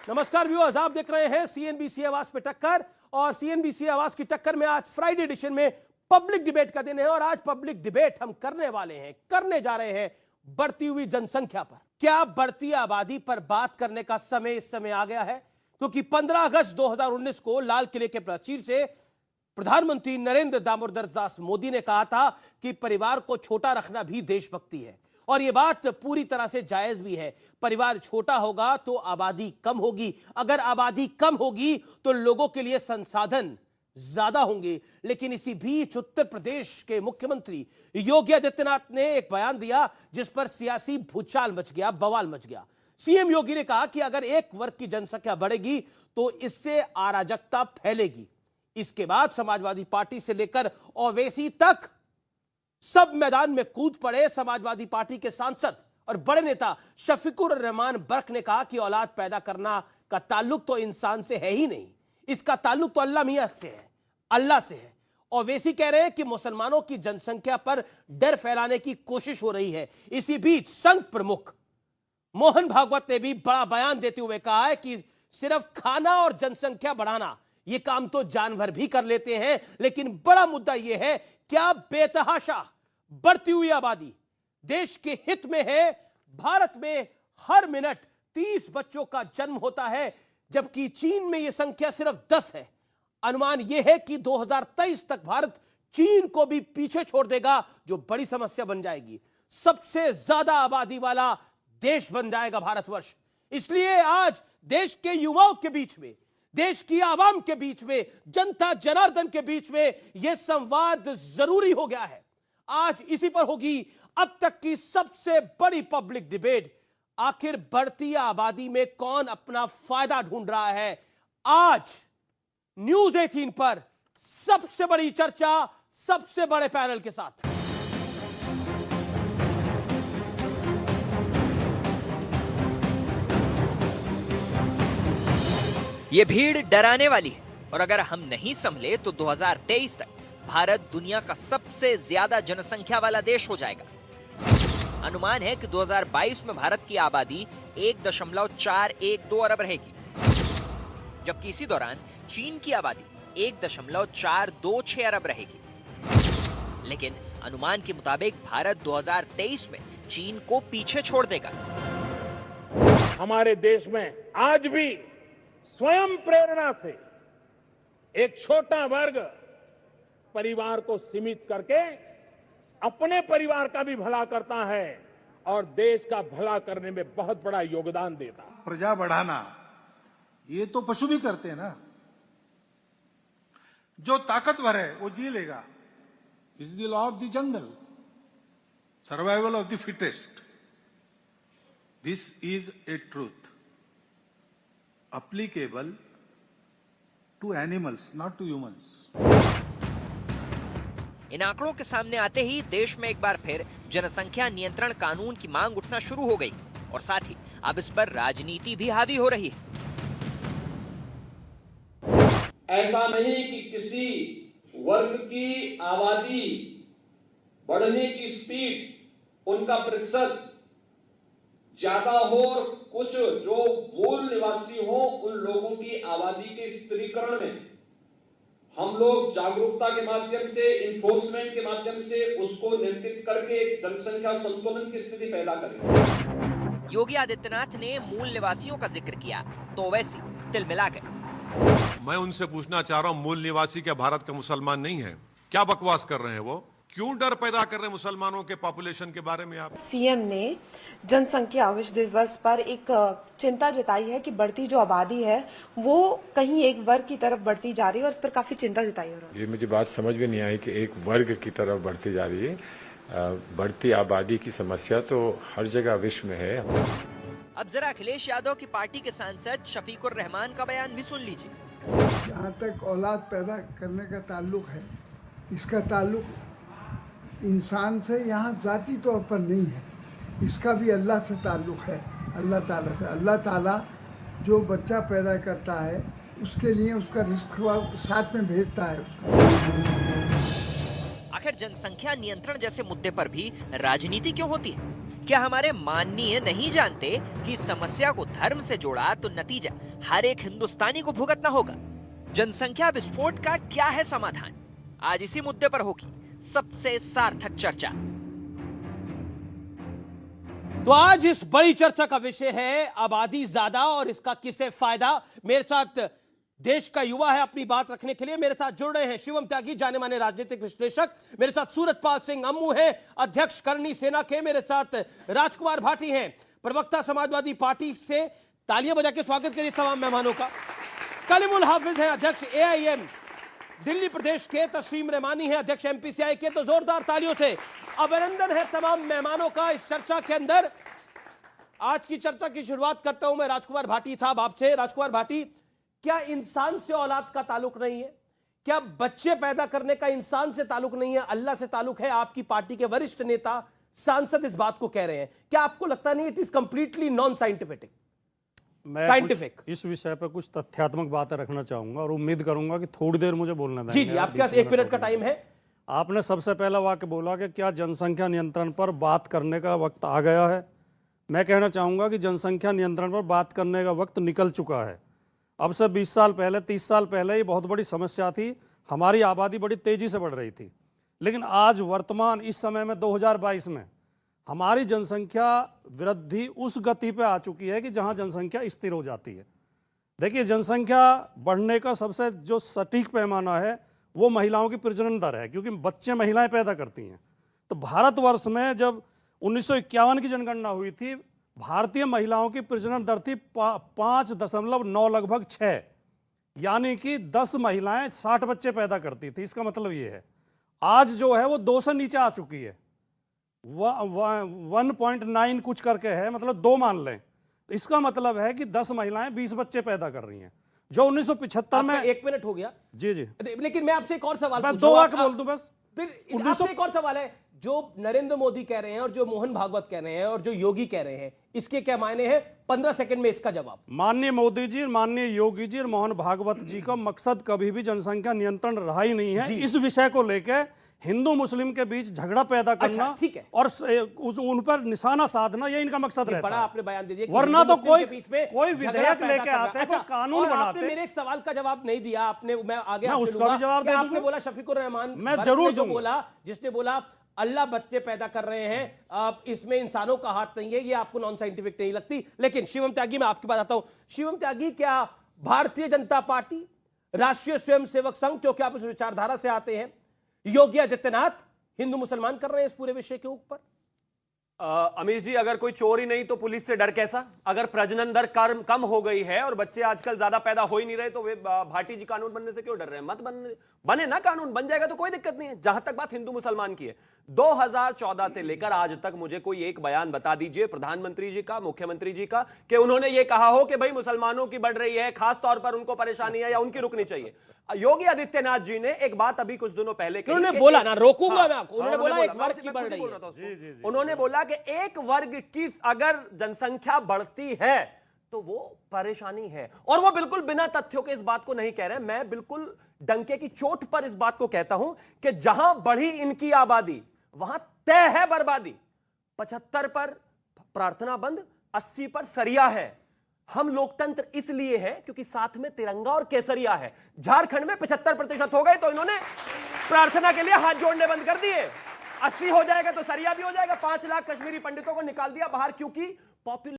नमस्कार व्यूअर्स, आप देख रहे हैं सीएनबीसी आवाज पे टक्कर। और सीएनबीसी आवाज की टक्कर में आज फ्राइडे एडिशन में पब्लिक डिबेट का दिन है। और आज पब्लिक डिबेट हम करने जा रहे हैं बढ़ती हुई जनसंख्या पर। क्या बढ़ती आबादी पर बात करने का समय इस समय आ गया है? क्योंकि 15 अगस्त 2019 को लाल किले के प्राचीर से प्रधानमंत्री नरेंद्र दामोदर दास मोदी ने कहा था कि परिवार को छोटा रखना भी देशभक्ति है। और यह बात पूरी तरह से जायज भी है। परिवार छोटा होगा तो आबादी कम होगी, अगर आबादी कम होगी तो लोगों के लिए संसाधन ज्यादा होंगे। लेकिन इसी बीच उत्तर प्रदेश के मुख्यमंत्री योगी आदित्यनाथ ने एक बयान दिया जिस पर सियासी भूचाल मच गया, बवाल मच गया। सीएम योगी ने कहा कि अगर एक वर्ग की जनसंख्या बढ़ेगी तो इससे अराजकता फैलेगी। इसके बाद समाजवादी पार्टी से लेकर ओवैसी तक सब मैदान में कूद पड़े। समाजवादी पार्टी के सांसद और बड़े नेता शफीकुर रहमान बर्क ने कहा कि औलाद पैदा करना का ताल्लुक तो इंसान से है ही नहीं, इसका ताल्लुक तो अल्लाह मियां से है, अल्लाह से है। ओवैसी कह रहे हैं कि मुसलमानों की जनसंख्या पर डर फैलाने की कोशिश हो रही है। इसी बीच संघ प्रमुख मोहन भागवत ने भी बड़ा बयान देते हुए कहा है कि सिर्फ खाना और जनसंख्या बढ़ाना यह काम तो जानवर भी कर लेते हैं, लेकिन बड़ा मुद्दा यह है क्या बेतहाशा बढ़ती हुई आबादी देश के हित में है। भारत में हर मिनट 30 बच्चों का जन्म होता है, जबकि चीन में यह संख्या सिर्फ 10 है। अनुमान यह है कि 2023 तक भारत चीन को भी पीछे छोड़ देगा, जो बड़ी समस्या बन जाएगी। सबसे ज्यादा आबादी वाला देश बन जाएगा भारतवर्ष। इसलिए आज देश के युवाओं के बीच में, देश की आवाम के बीच में, जनता जनार्दन के बीच में यह संवाद जरूरी हो गया है। आज इसी पर होगी अब तक की सबसे बड़ी पब्लिक डिबेट। आखिर बढ़ती आबादी में कौन अपना फायदा ढूंढ रहा है? आज न्यूज 18 पर सबसे बड़ी चर्चा सबसे बड़े पैनल के साथ। ये भीड़ डराने वाली है और अगर हम नहीं संभले तो 2023 तक भारत दुनिया का सबसे ज्यादा जनसंख्या वाला देश हो जाएगा। अनुमान है कि 2022 में भारत की आबादी 1.412 अरब रहेगी, जबकि इसी दौरान चीन की आबादी 1.426 अरब रहेगी। लेकिन अनुमान के मुताबिक भारत 2023 में चीन को पीछे छोड़ देगा। हमारे देश में आज भी स्वयं प्रेरणा से एक छोटा वर्ग परिवार को सीमित करके अपने परिवार का भी भला करता है और देश का भला करने में बहुत बड़ा योगदान देता है। प्रजा बढ़ाना ये तो पशु भी करते हैं ना। जो ताकतवर है वो जी लेगा। Is the law of the jungle, survival of the fittest. This is a truth applicable to animals, not to humans. इन आंकड़ों के सामने आते ही देश में एक बार फिर जनसंख्या नियंत्रण कानून की मांग उठना शुरू हो गई और साथ ही अब इस पर राजनीति भी हावी हो रही है। ऐसा नहीं कि किसी वर्ग की आबादी बढ़ने की स्पीड, उनका प्रतिशत ज्यादा हो और कुछ जो मूल निवासी हो उन लोगों की आबादी के स्थिरीकरण में हम लोग जागरूकता के माध्यम से, इन्फोर्समेंट के माध्यम से उसको नियंत्रित करके जनसंख्या संतुलन की स्थिति पैदा करें। योगी आदित्यनाथ ने मूल निवासियों का जिक्र किया तो वैसे तिलमिला गए। मैं उनसे पूछना चाह रहा हूं, मूल निवासी क्या भारत के मुसलमान नहीं है? क्या बकवास कर रहे हैं वो? क्यों डर पैदा कर रहे हैं मुसलमानों के पॉपुलेशन के बारे में? आप सीएम ने जनसंख्या विश्व दिवस पर एक चिंता जताई है कि बढ़ती जो आबादी है वो कहीं एक वर्ग की तरफ बढ़ती जा रही है और इस पर काफी चिंता जताई हो रही है। ये मुझे बात समझ में नहीं आई कि एक वर्ग की तरफ बढ़ती जा रही है। बढ़ती आबादी की समस्या तो हर जगह विश्व में है। अब जरा अखिलेश यादव की पार्टी के सांसद शफीकुर रहमान का बयान भी सुन लीजिए। जहाँ तक औलाद पैदा करने का ताल्लुक है, इसका ताल्लुक इंसान से यहाँ जाती तौर पर नहीं है, इसका भी अल्लाह से ताल्लुक है, अल्लाह ताला से। अल्लाह ताला जो बच्चा पैदा करता है उसके लिए उसका रिस्क साथ में भेजता है उसका। आखिर जनसंख्या नियंत्रण जैसे मुद्दे पर भी राजनीति क्यों होती है? क्या हमारे माननीय नहीं जानते कि समस्या को धर्म से जोड़ा तो नतीजा हर एक हिंदुस्तानी को भुगतना होगा? जनसंख्या विस्फोट का क्या है समाधान? आज इसी मुद्दे पर होगी सबसे सार्थक चर्चा। तो आज इस बड़ी चर्चा का विषय है आबादी ज्यादा और इसका किसे फायदा। मेरे साथ देश का युवा है अपनी बात रखने के लिए। मेरे साथ जुड़ रहे हैं शिवम त्यागी, जाने माने राजनीतिक विश्लेषक। मेरे साथ सूरजपाल सिंह अम्मू हैं, अध्यक्ष करनी सेना के। मेरे साथ राजकुमार भाटी हैं, प्रवक्ता समाजवादी पार्टी से। तालियां बजा के स्वागत करिए तमाम मेहमानों का। कलीमुल हाफिज हैं, अध्यक्ष AIM दिल्ली प्रदेश के। तस्लीम रहमानी है, अध्यक्ष MPCI के। तो जोरदार तालियों से अभिनंदन है तमाम मेहमानों का इस चर्चा के अंदर। आज की चर्चा की शुरुआत करता हूं मैं राजकुमार भाटी साहब आपसे। राजकुमार भाटी, क्या इंसान से औलाद का ताल्लुक नहीं है? क्या बच्चे पैदा करने का इंसान से ताल्लुक नहीं है, अल्लाह से ताल्लुक है? आपकी पार्टी के वरिष्ठ नेता सांसद इस बात को कह रहे हैं। क्या आपको लगता नहीं it is completely non scientific? मैं साइंटिफिक इस विषय पर कुछ तथ्यात्मक बातें रखना चाहूंगा और उम्मीद करूंगा कि थोड़ी देर मुझे बोलना देंगे। जी जी, आपके पास 1 मिनट का टाइम है। आपने सबसे पहला वाक्य बोला कि क्या जनसंख्या नियंत्रण पर बात करने का वक्त आ गया है। मैं कहना चाहूंगा कि जनसंख्या नियंत्रण पर बात करने का वक्त निकल चुका है। अब से 20 साल पहले, 30 साल पहले ये बहुत बड़ी समस्या थी। हमारी आबादी बड़ी तेजी से बढ़ रही थी, लेकिन आज वर्तमान इस समय में 2022 में हमारी जनसंख्या वृद्धि उस गति पे आ चुकी है कि जहां जनसंख्या स्थिर हो जाती है। देखिए, जनसंख्या बढ़ने का सबसे जो सटीक पैमाना है वो महिलाओं की प्रजनन दर है, क्योंकि बच्चे महिलाएं पैदा करती हैं। तो भारतवर्ष में जब 1951 की जनगणना हुई थी, भारतीय महिलाओं की प्रजनन दर थी 5.9 लगभग 6, यानी कि 10 महिलाएं 60 बच्चे पैदा करती थी। इसका मतलब ये है आज जो है वो 2 से नीचे आ चुकी है, 1.9 कुछ करके है, मतलब 2 मान लें। इसका मतलब है कि 10 महिलाएं 20 बच्चे पैदा कर रही हैं, जो 1975 में। 1 मिनट हो गया। जी जी, लेकिन मैं आपसे एक और सवाल मैं 2 वाक्य बोल दूं बस। फिर आपसे एक और सवाल है, जो नरेंद्र मोदी कह रहे हैं और जो मोहन भागवत कह रहे हैं और जो योगी कह रहे हैं, इसके क्या मायने हैं? 15 सेकंड में इसका जवाब। माननीय मोदी जी, माननीय योगी जी और मोहन भागवत जी का मकसद कभी भी जनसंख्या नियंत्रण रहा ही नहीं है। इस विषय को लेकर हिंदू मुस्लिम के बीच झगड़ा पैदा करना, ठीक है, और उन पर निशाना साधना, ये इनका मकसद रहता है। बड़ा आपने बयान दे दिया, वरना तो कोई विधेयक लेके आते हैं, कानून बनाते। आपने मेरे एक सवाल का जवाब नहीं दिया। आपने, मैं आगे उसका भी जवाब दे दूंगा। आपने बोला शफीकुर रहमान, मैं जरूर जो बोला, जिसने बोला अल्लाह बच्चे पैदा कर रहे हैं, अब इसमें इंसानों का हाथ नहीं है, ये आपको नॉन साइंटिफिक नहीं लगती। लेकिन शिवम त्यागी, मैं आपकी बात आता हूं। शिवम त्यागी, क्या भारतीय जनता पार्टी, राष्ट्रीय स्वयंसेवक संघ, क्योंकि आप इस विचारधारा से आते हैं, योगी आदित्यनाथ हिंदू मुसलमान कर रहे हैं इस पूरे विषय के ऊपर? अमीश जी, अगर कोई चोर ही नहीं तो पुलिस से डर कैसा? अगर प्रजनन दर कम हो गई है और बच्चे आजकल ज्यादा पैदा हो ही नहीं रहे, तो वे भाटी जी कानून बनने से क्यों डर रहे हैं? मत बने ना, कानून बन जाएगा तो कोई दिक्कत नहीं है। जहां तक बात हिंदू मुसलमान की है, 2014 से लेकर आज तक मुझे कोई एक बयान बता दीजिए प्रधानमंत्री जी का, मुख्यमंत्री जी का, कि उन्होंने ये कहा हो कि भाई मुसलमानों की बढ़ रही है, खास तौर पर उनको परेशानी है या उनकी रुकनी चाहिए। योगी आदित्यनाथ जी ने एक बात अभी कुछ दिनों पहले कही, उन्होंने बोला ना, रोकूंगा मैं आपको, उन्होंने बोला एक वर्ग की बढ़ रही है। उन्होंने बोला कि एक वर्ग की अगर जनसंख्या बढ़ती है तो वो परेशानी है, और वो बिल्कुल बिना तथ्यों के इस बात को नहीं कह रहे। मैं बिल्कुल डंके की चोट पर इस बात को कहता हूं कि जहां बढ़ी इनकी आबादी वहां तय है बर्बादी। 75 पर प्रार्थना बंद, 80 पर सरिया है। हम लोकतंत्र इसलिए है क्योंकि साथ में तिरंगा और केसरिया है। झारखंड में 75% हो गए तो इन्होंने प्रार्थना के लिए हाथ जोड़ने बंद कर दिए। 80 हो जाएगा तो सरिया भी हो जाएगा। 5 लाख कश्मीरी पंडितों को निकाल दिया बाहर, क्योंकि पॉपुलर